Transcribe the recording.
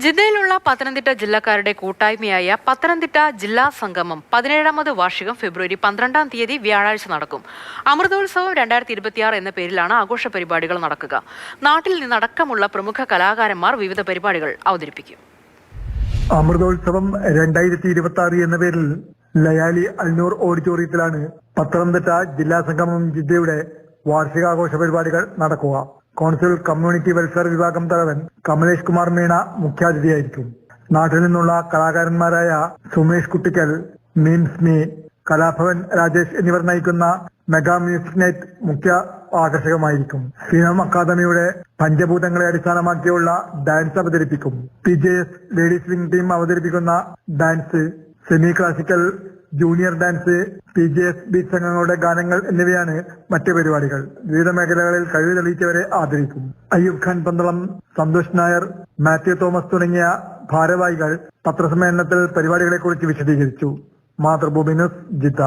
ജിദ്ദയിലുള്ള പത്തനംതിട്ട ജില്ലക്കാരുടെ കൂട്ടായ്മയായ പത്തനംതിട്ട ജില്ലാ സംഗമം 17ാമത് വാർഷികം ഫെബ്രുവരി 12-ാം തീയതി വ്യാഴാഴ്ച നടക്കും. അമൃതോത്സവം 2026 എന്ന പേരിലാണ് ആഘോഷ പരിപാടികൾ നടക്കുക. നാട്ടിൽ നിന്നടക്കമുള്ള പ്രമുഖ കലാകാരന്മാർ വിവിധ പരിപാടികൾ അവതരിപ്പിക്കും. അമൃതോത്സവം 2026 എന്ന പേരിൽ ലയാലി അൽനൂർ ഓഡിറ്റോറിയത്തിലാണ് പത്തനംതിട്ട ജില്ലാ സംഗമം ജിദ്ദയുടെ വാർഷികാഘോഷ പരിപാടികൾ നടക്കുക. കോൺസുൽ കമ്മ്യൂണിറ്റി വെൽഫെയർ വിഭാഗം തലവൻ കമലേഷ് കുമാർ മീണ മുഖ്യാതിഥിയായിരിക്കും. നാട്ടിൽ നിന്നുള്ള കലാകാരന്മാരായ സുമേഷ് കുട്ടിക്കൽ, മീംസ്മി, കലാഭവൻ രാജേഷ് എന്നിവർ നയിക്കുന്ന മെഗാ മ്യൂസിക് നൈറ്റ് മുഖ്യ ആകർഷകമായിരിക്കും. ഫിനം അക്കാദമിയുടെ പഞ്ചഭൂതങ്ങളെ അടിസ്ഥാനമാക്കിയുള്ള ഡാൻസ് അവതരിപ്പിക്കും. PJS ലേഡീസ് വിംഗ് ടീം അവതരിപ്പിക്കുന്ന dance, semi classical, junior dance, PJS beat സംഘങ്ങളുടെ ഗാനങ്ങൾ എന്നിവയാണ് മറ്റ് പരിപാടികൾ. വിവിധ മേഖലകളിൽ കഴിവ് തെളിയിച്ചവരെ ആദരിക്കും. അയ്യൂബ് ഖാൻ പന്തളം, സന്തോഷ് നായർ, മാത്യു തോമസ് തുടങ്ങിയ ഭാരവാഹികൾ പത്രസമ്മേളനത്തിൽ പരിപാടികളെക്കുറിച്ച് വിശദീകരിച്ചു. Mathrubhumi news, Jeddah.